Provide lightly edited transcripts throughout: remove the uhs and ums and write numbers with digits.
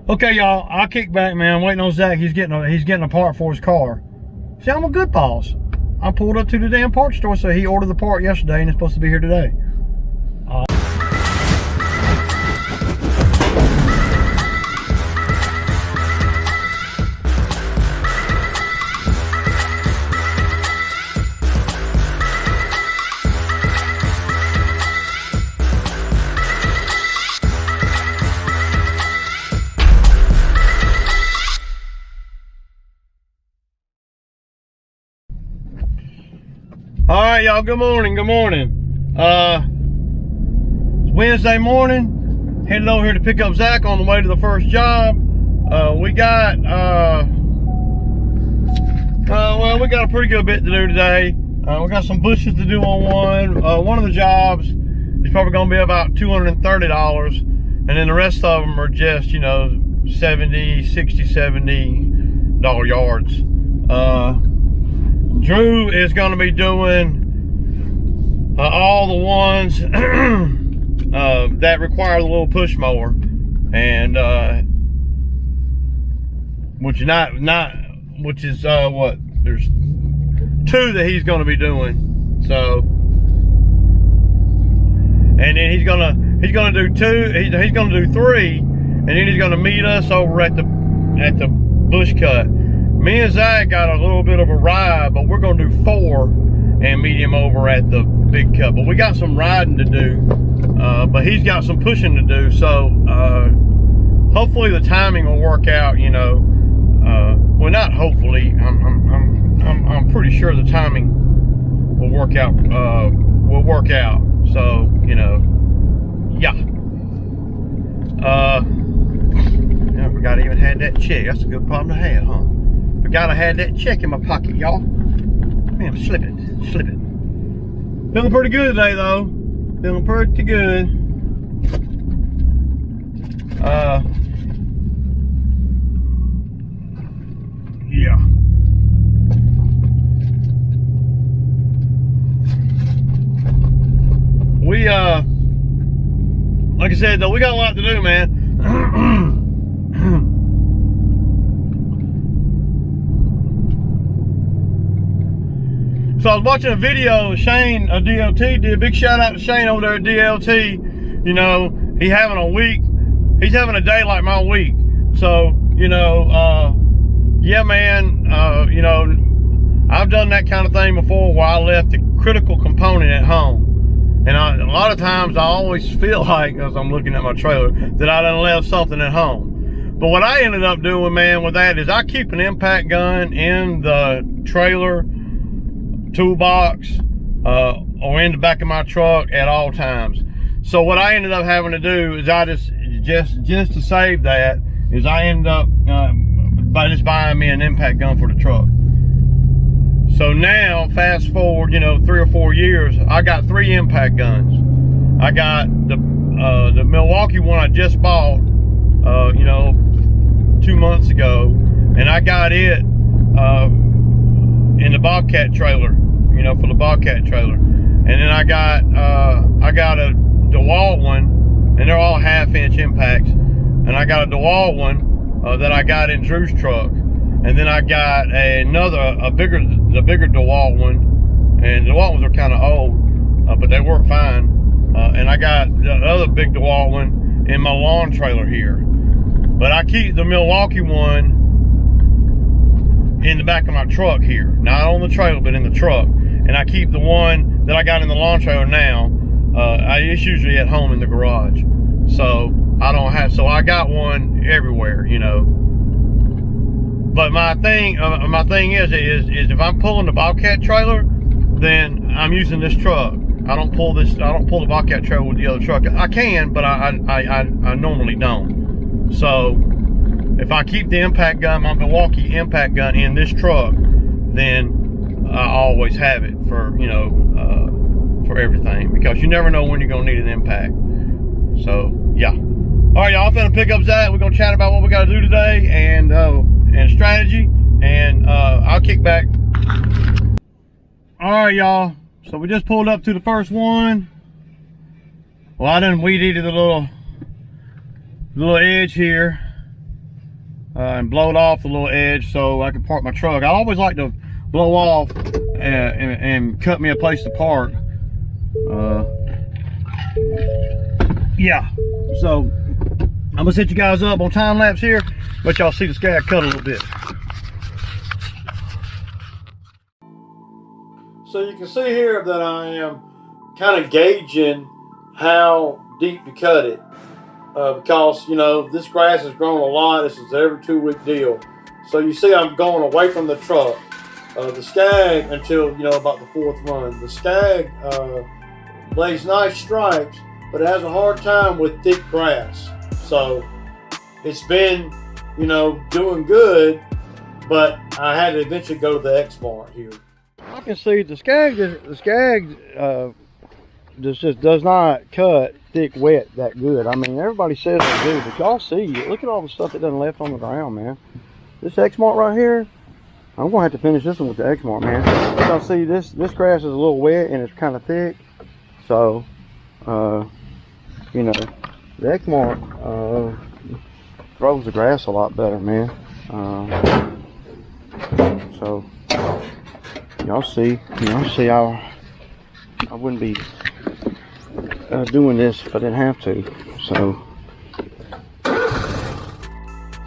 Okay, y'all, I'll kick back, man. I'm waiting on Zach. He's getting a part for his car. See, I'm a good boss. I pulled up to the damn parts store, so he ordered the part yesterday and it's supposed to be here today. All right, y'all, good morning, good morning. It's Wednesday morning, headed over here to pick up Zach on the way to the first job. We got a pretty good bit to do today. We got some bushes to do on one. One of the jobs is probably gonna be about $230, and then the rest of them are just, you know, $70, $60, $70 yards. Drew is going to be doing all the ones that require the little push mower, and which is what, there's two that he's going to be doing. So, and then he's gonna do two. He's gonna do three, and then he's gonna meet us over at the bush cut. Me and Zach got a little bit of a ride, but we're gonna do four and meet him over at the big cut. But we got some riding to do, but he's got some pushing to do. So hopefully the timing will work out. You know, well, not hopefully. I'm pretty sure the timing will work out. So, you know, yeah. I forgot I even had that check. That's a good problem to have, huh? Forgot I had that check in my pocket, y'all. Man, I'm slipping. Feeling pretty good today, though. Feeling pretty good. Yeah. We, like I said, though, we got a lot to do, man. So I was watching a video, Shane, DLT, did a big shout out to Shane over there at DLT. You know, he's having a day like my week. So, you know, yeah, man, you know, I've done that kind of thing before where I left a critical component at home. And a lot of times I always feel like, as I'm looking at my trailer, that I done left something at home. But what I ended up doing, man, with that is I keep an impact gun in the trailer toolbox or in the back of my truck at all times. So what I ended up having to do is I just to save that is I ended up by just buying me an impact gun for the truck. So now fast forward, you know, 3 or 4 years, I got 3 impact guns. I got the Milwaukee one I just bought you know, 2 months ago, and I got it in the Bobcat trailer, you know, for the Bobcat trailer. And then I got a DeWalt one, and they're all 1/2-inch impacts. And I got a DeWalt one that I got in Drew's truck. And then I got the bigger DeWalt one, and the DeWalt ones are kind of old, but they work fine. And I got the other big DeWalt one in my lawn trailer here. But I keep the Milwaukee one in the back of my truck here, not on the trailer, but in the truck. And I keep the one that I got in the lawn trailer now. It's usually at home in the garage, so I got one everywhere, you know. But my thing is if I'm pulling the Bobcat trailer, then I'm using this truck. I don't pull the Bobcat trailer with the other truck. I can, but I normally don't. So if I keep the impact gun, my Milwaukee impact gun in this truck, then I always have it for, you know, for everything, because you never know when you're gonna need an impact. So yeah. All right, y'all, I'm gonna pick up Zach. We're gonna chat about what we gotta do today and strategy, and I'll kick back. All right, y'all. So we just pulled up to the first one. Well, I done weed eated the little edge here. and blowed off the little edge so I can park my truck. I always like to blow off and cut me a place to park. Yeah, so I'm gonna set you guys up on time lapse here, let y'all see the scag cut a little bit. So you can see here that I am kind of gauging how deep to cut it, because you know this grass has grown a lot. This is an every 2-week deal. So you see I'm going away from the truck. The scag until about the 4th run. The scag lays nice stripes, but it has a hard time with thick grass. So it's been doing good, but I had to eventually go to the X-Mart here. I can see the scag just does not cut thick wet that good. I mean, everybody says they do, but y'all see, look at all the stuff that done left on the ground, man. This X-Mart right here, I'm gonna have to finish this one with the X-Mart, man. Y'all see this grass is a little wet and it's kind of thick, so the X-Mart throws the grass a lot better, man. So y'all see how I wouldn't be doing this if I didn't have to.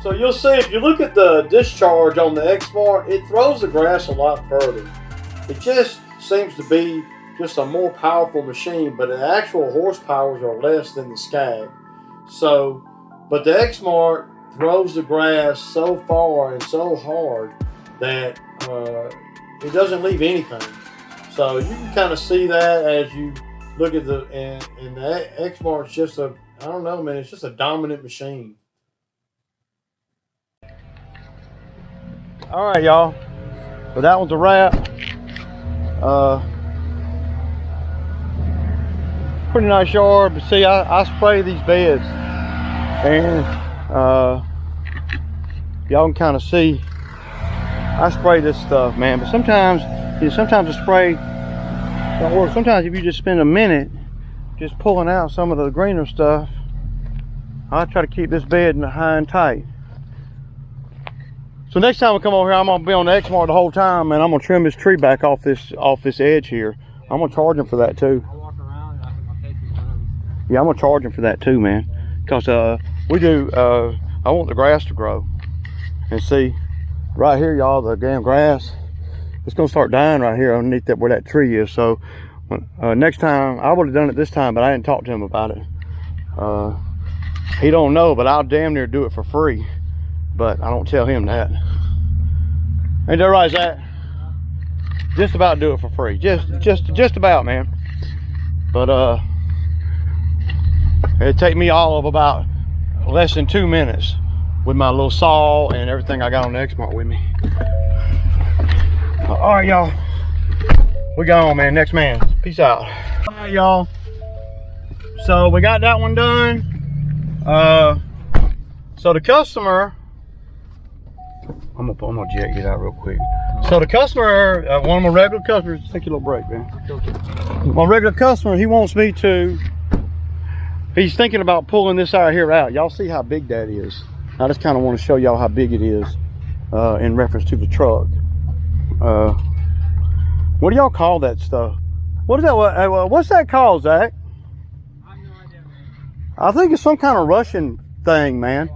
So you'll see, if you look at the discharge on the X-Mart, it throws the grass a lot further. It just seems to be just a more powerful machine, but the actual horsepowers are less than the scag. So, but the X-Mart throws the grass so far and so hard that it doesn't leave anything. So you can kind of see that as you look at the X-Mart's just I don't know, man, it's just a dominant machine. All right, y'all. So that one's a wrap. Pretty nice yard, but see, I spray these beds, and y'all can kind of see I spray this stuff, man. But sometimes the spray don't work. Sometimes if you just spend a minute just pulling out some of the greener stuff, I try to keep this bed high and tight. So next time I come over here, I'm gonna be on the X-Mart the whole time, and I'm gonna trim this tree back off this edge here. I'm gonna charge him for that too. I'll walk around and I think I'll take you home. Yeah, I'm gonna charge him for that too, man. Cause we do. I want the grass to grow, and see, right here, y'all, the damn grass, it's gonna start dying right here underneath that where that tree is. So next time, I would have done it this time, but I didn't talk to him about it. He don't know, but I'll damn near do it for free. But I don't tell him that. Ain't that right, Zach? Just about do it for free. Just about, man. But it'd take me all of about less than 2 minutes with my little saw and everything I got on the X-Mart with me. All right, y'all. We gone, man. Next man. Peace out. All right, y'all. So we got that one done. So the customer, I'm gonna jet it out real quick. So the customer, one of my regular customers, take your little break, man. My regular customer, he wants me to, he's thinking about pulling this out here out. Y'all see how big that is. I just kind of want to show y'all how big it is in reference to the truck. What do y'all call that stuff? What is that? What's that called, Zach? I have no idea, man. I think it's some kind of Russian thing, man.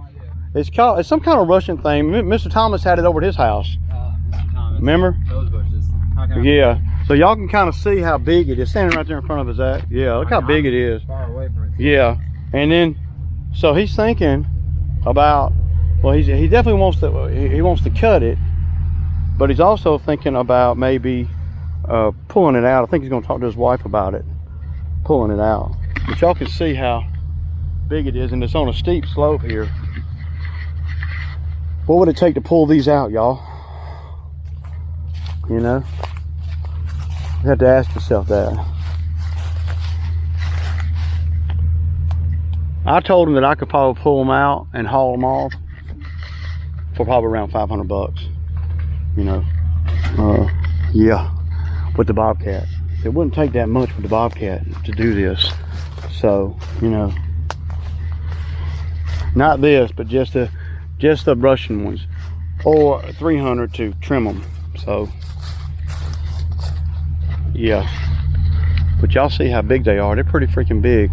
It's some kind of Russian thing. Mr. Thomas had it over at his house. Mr. Thomas. Remember? Those bushes. Yeah. So y'all can kind of see how big it is. Standing right there in front of us, Zach. Yeah, look how big it is. Far away from it. Yeah. And then, so he's thinking about, well, he definitely wants to cut it, but he's also thinking about maybe pulling it out. I think he's going to talk to his wife about it, pulling it out. But y'all can see how big it is, and it's on a steep slope here. What would it take to pull these out, y'all? You know, you have to ask yourself that. I told him that I could probably pull them out and haul them off for probably around $500, you know. Yeah, with the Bobcat. It wouldn't take that much with the Bobcat to do this. So, you know, not this, but just just the brushing ones, or 300 to trim them. So yeah, but y'all see how big they are. They're pretty freaking big,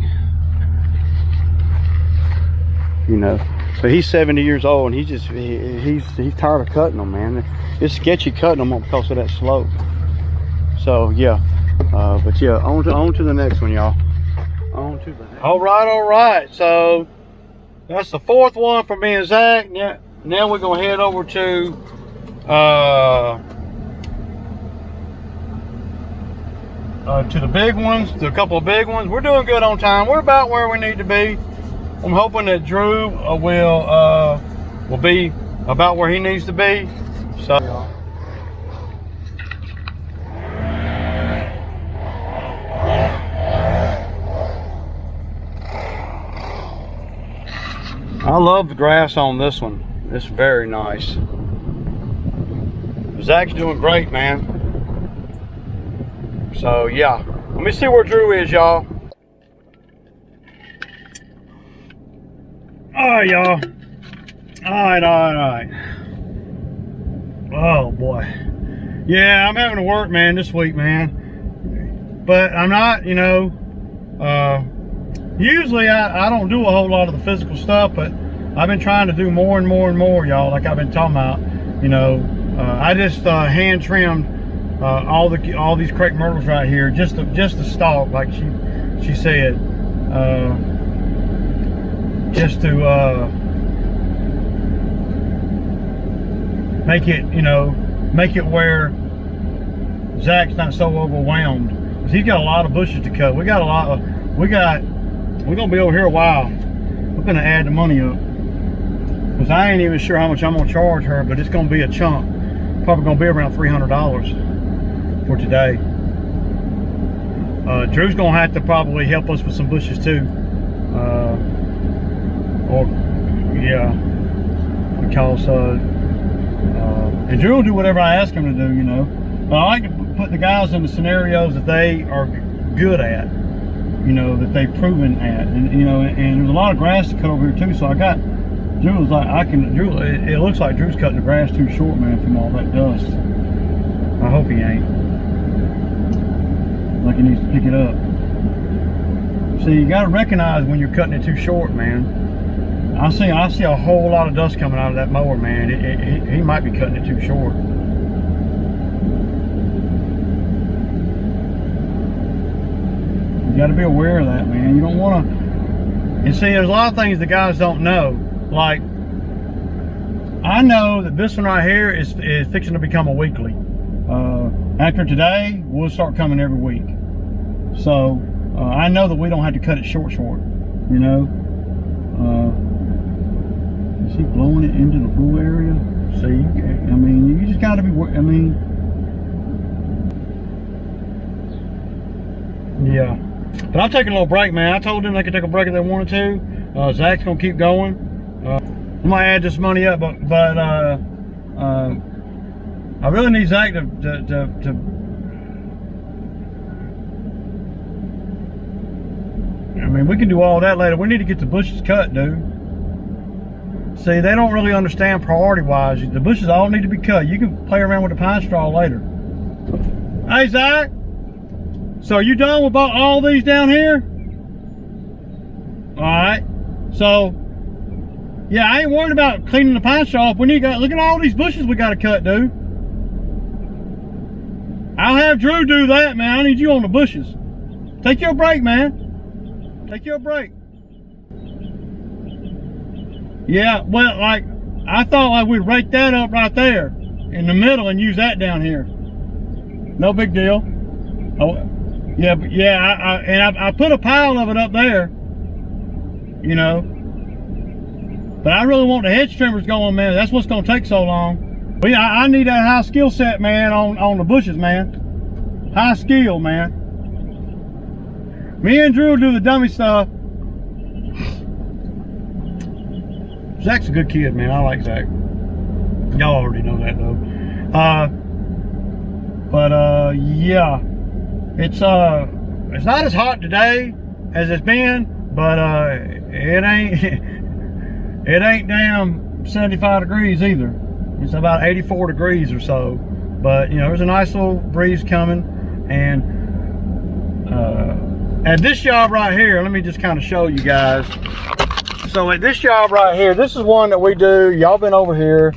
you know. But he's 70 years old, and he's tired of cutting them, man. It's sketchy cutting them because of that slope. So yeah, but yeah, on to the next one, y'all. On to the next. All right. So that's the fourth one for me and Zach. Yeah. Now we're gonna head over to the big ones, to a couple of big ones. We're doing good on time. We're about where we need to be. I'm hoping that Drew will be about where he needs to be. So I love the grass on this one. It's very nice. Zach's doing great, man. So yeah, let me see where Drew is, y'all. All right, y'all. All right. Oh boy. Yeah, I'm having to work, man, this week, man. But I'm not, you know, usually I don't do a whole lot of the physical stuff, but I've been trying to do more and more, y'all, like I've been talking about. You know, I just hand trimmed all these crepe myrtles right here, just the stalk, like she said, just to make it, you know, make it where Zach's not so overwhelmed. 'Cause he's got a lot of bushes to cut. We're gonna be over here a while. We're gonna add the money up, because I ain't even sure how much I'm gonna charge her, but it's gonna be a chunk. Probably gonna be around $300 for today. Drew's gonna have to probably help us with some bushes too. Yeah, because and Drew will do whatever I ask him to do, you know. But I like to put the guys in the scenarios that they are good at, you know, that they've proven at, and you know, and there's a lot of grass to cut over here too. So I got Drew was like, Drew. It looks like Drew's cutting the grass too short, man, from all that dust. I hope he ain't. Like he needs to pick it up. See, you got to recognize when you're cutting it too short, man. I see a whole lot of dust coming out of that mower, man. He might be cutting it too short. You got to be aware of that, man. You don't want to. And see, there's a lot of things the guys don't know. Like, I know that this one right here is fixing to become a weekly. After today, we'll start coming every week. So I know that we don't have to cut it short, you know. Is he blowing it into the pool area? See, I mean, you just got to be, I mean, yeah. But I'm taking a little break, man. I told them they could take a break if they wanted to. Zach's gonna keep going. I might add this money up, but I really need Zach to I mean, we can do all that later. We need to get the bushes cut, dude. See, they don't really understand priority-wise. The bushes all need to be cut. You can play around with the pine straw later. Hey, Zach. So are you done with all these down here? All right. So, yeah, I ain't worried about cleaning the pine straw off. Look at all these bushes we got to cut, dude. I'll have Drew do that, man. I need you on the bushes. Take your break, man. Take your break. Yeah, well, like, I thought like we'd rake that up right there in the middle and use that down here. No big deal. Oh, yeah, but yeah, I put a pile of it up there, you know. But I really want the hedge trimmers going, man. That's what's gonna take so long. But yeah, I need that high skill set, man, on the bushes, man. High skill, man. Me and Drew do the dummy stuff. Zach's a good kid, man. I like Zach. Y'all already know that, though. Yeah, it's not as hot today as it's been, but it ain't damn 75 degrees either. It's about 84 degrees or so. But, you know, there's a nice little breeze coming. And at this job right here, let me just kind of show you guys. So at this job right here, this is one that we do. Y'all been over here.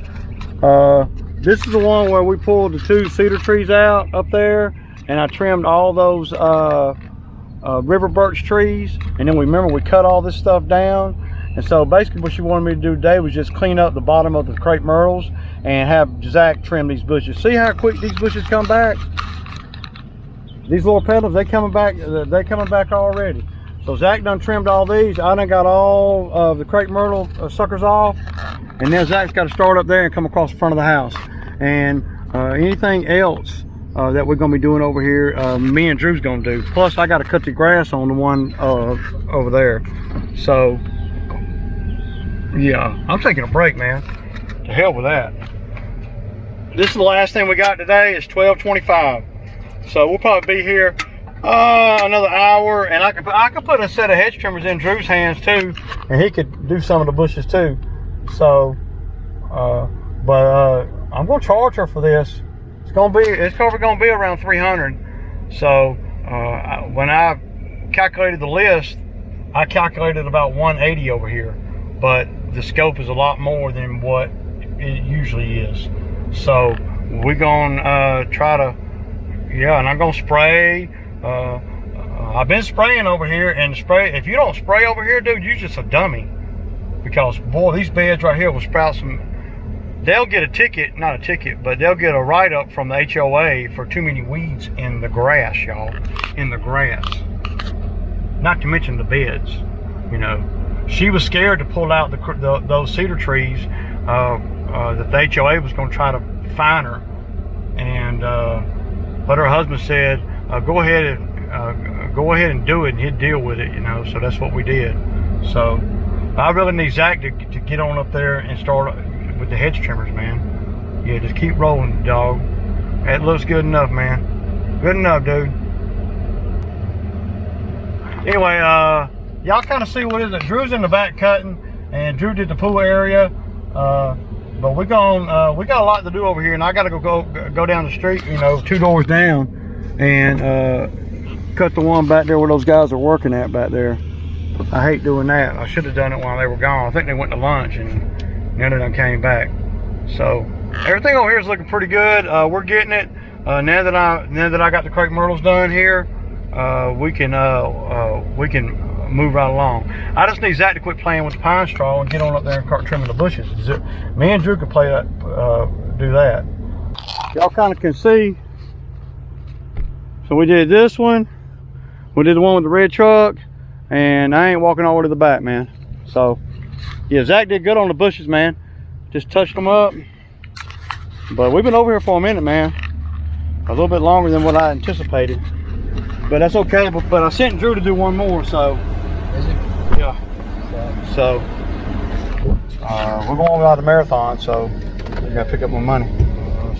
This is the one where we pulled the 2 cedar trees out up there, and I trimmed all those river birch trees, and then we cut all this stuff down. And so basically what she wanted me to do today was just clean up the bottom of the crepe myrtles and have Zach trim these bushes. See how quick these bushes come back? These little petals, they coming back already. So Zach done trimmed all these. I done got all of the crepe myrtle suckers off, and now Zach's got to start up there and come across the front of the house. And anything else that we're gonna be doing over here, me and Drew's gonna do. Plus I got to cut the grass on the one over there. So yeah, I'm taking a break, man. To hell with that. This is the last thing we got today. It's 12:25. So we'll probably be here another hour, and I could put a set of hedge trimmers in Drew's hands too, and he could do some of the bushes too. So but I'm gonna charge her for this. It's probably gonna be around 300. So when I calculated the list, I calculated about 180 over here, but the scope is a lot more than what it usually is. So we're gonna try to, yeah, and I'm gonna spray. I've been spraying over here, and if you don't spray over here, dude, you're just a dummy. Because boy, these beds right here will sprout some. They'll get a ticket, not a ticket, but they'll get a write-up from the HOA for too many weeds in the grass, y'all. In the grass. Not to mention the beds, you know. She was scared to pull out those cedar trees that the HOA was going to try to fine her, and but her husband said, go ahead and do it, and he'd deal with it, you know. So that's what we did. So I really need Zach to get on up there and start with the hedge trimmers, man. Yeah, just keep rolling, dog. That looks good enough, man. Good enough, dude. Anyway, y'all kind of see what it is. Drew's in the back cutting, and Drew did the pool area. But we got a lot to do over here, and I got to go down the street, you know, 2 doors down, and cut the one back there where those guys are working at back there. I hate doing that. I should have done it while they were gone. I think they went to lunch, and none of them came back. So everything over here is looking pretty good. We're getting it. Now that I got the crepe myrtles done here, we can move right along. I just need Zach to quit playing with the pine straw and get on up there and start trimming the bushes. Me and Drew can do that. Y'all kind of can see. So we did this one. We did the one with the red truck, and I ain't walking all the way to the back, man. So yeah, Zach did good on the bushes, man. Just touched them up. But we've been over here for a minute, man. A little bit longer than what I anticipated. But that's okay. But I sent Drew to do one more, so. Is it? Yeah. So we're going about the marathon, so I gotta pick up my money.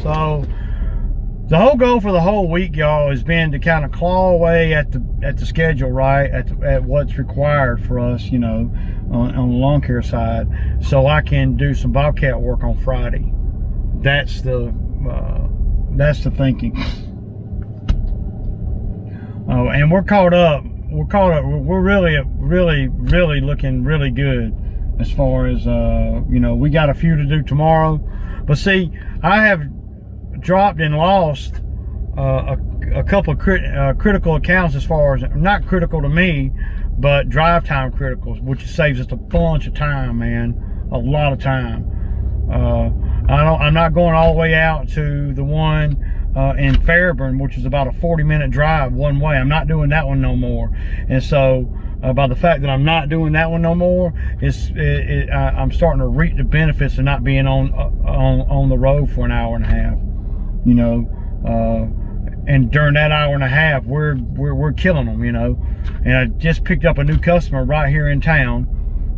So the whole goal for the whole week, y'all, has been to kind of claw away at the schedule, right? At what's required for us, you know, on the lawn care side, so I can do some bobcat work on Friday. That's the thinking. Oh, and we're caught up. We're really looking really good as far as you know. We got a few to do tomorrow, but see, I have dropped and lost a couple of critical accounts, as far as, not critical to me, but drive time criticals, which saves us a bunch of time, man. A lot of time. I'm not going all the way out to the one in Fairburn, which is about a 40-minute drive one way. I'm not doing that one no more. And so by the fact that I'm not doing that one no more, I'm starting to reap the benefits of not being on the road for an hour and a half, you know. And during that hour and a half, we're killing them, you know. And I just picked up a new customer right here in town.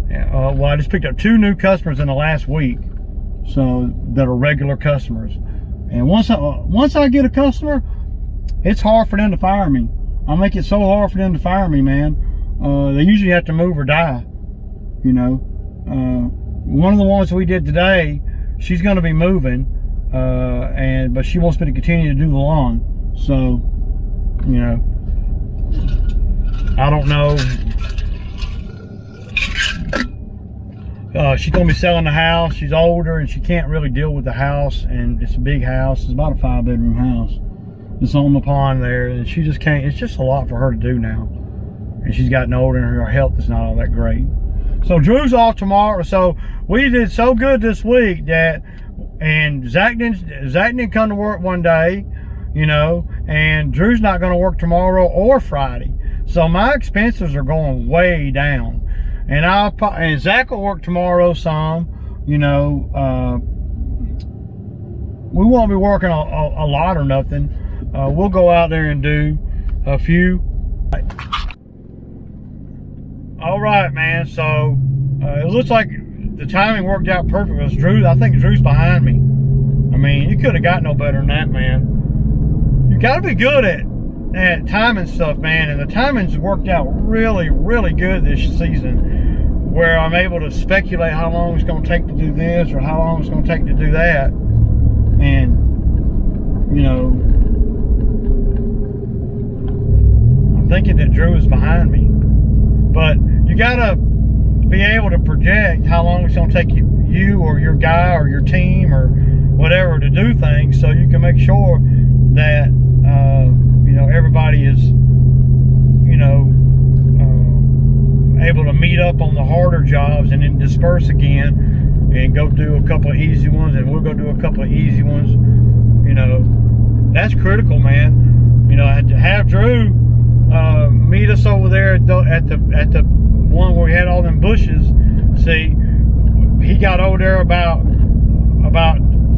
Well, I just picked up 2 new customers in the last week, so that are regular customers. And once I get a customer, it's hard for them to fire me. I make it so hard for them to fire me, man. They usually have to move or die, you know. one of the ones we did today, she's going to be moving, but she wants me to continue to do the lawn. So, you know, I don't know. She's going to be selling the house. She's older and she can't really deal with the house, and it's a big house. It's about a 5-bedroom house. It's on the pond there, and she just can't. It's just a lot for her to do now, and she's gotten older and her health is not all that great. So Drew's off tomorrow. So we did so good this week and Zach didn't come to work one day, you know, and Drew's not going to work tomorrow or Friday. So my expenses are going way down. And Zach will work tomorrow some, you know. We won't be working a lot or nothing. We'll go out there and do a few. All right, man. So it looks like the timing worked out perfect. It was Drew. I think Drew's behind me. I mean, you could have got no better than that, man. You got to be good at timing stuff, man. And the timing's worked out really, really good this season, where I'm able to speculate how long it's going to take to do this or how long it's going to take to do that. And, you know, I'm thinking that Drew is behind me. But you got to be able to project how long it's going to take you or your guy or your team or whatever to do things, so you can make sure that, you know, everybody is, you know, able to meet up on the harder jobs and then disperse again and go do a couple of easy ones, and we'll go do a couple of easy ones. You know, that's critical, man. You know, to have Drew meet us over there at the one where we had all them bushes. See, he got over there about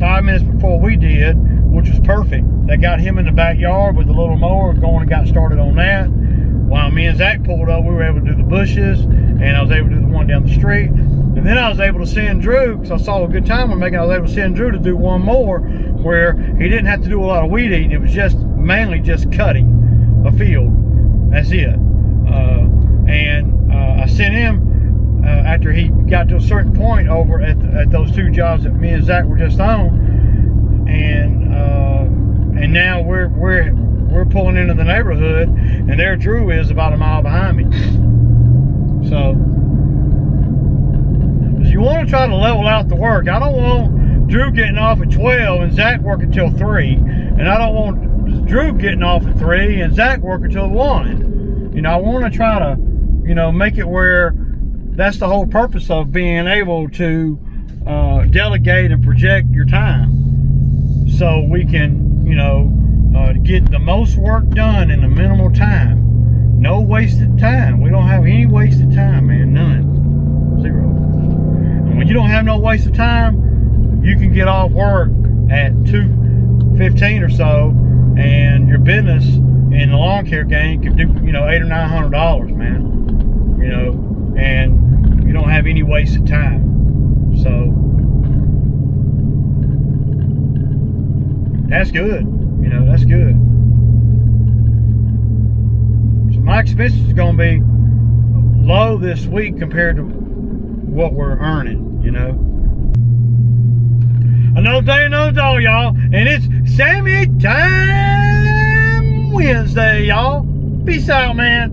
5 minutes before we did, which was perfect. They got him in the backyard with a little mower going and got started on that. While me and Zach pulled up, we were able to do the bushes, and I was able to do the one down the street. And then I was able to send Drew, because I saw a good time we're making, I was able to send Drew to do one more where he didn't have to do a lot of weed eating. It was just mainly just cutting a field. That's it. I sent him after he got to a certain point over at those two jobs that me and Zach were just on, and now we're pulling into the neighborhood, and there Drew is about a mile behind me. So you want to try to level out the work. I don't want Drew getting off at 12 and Zach working till 3, and I don't want Drew getting off at 3 and Zach working till 1. You know, I want to try to, you know, make it where that's the whole purpose of being able to delegate and project your time, so we can, you know, get the most work done in the minimal time. No wasted time. We don't have any wasted time, man. None. 0. And when you don't have no wasted time, you can get off work at 2:15 or so, and your business in the lawn care game could do, you know, $800 or $900, man. You know, and you don't have any wasted time. So that's good. You know, that's good. So my expenses is going to be low this week compared to what we're earning, you know. Another day, another dollar, y'all. And it's Sammy Time Wednesday, y'all. Peace out, man.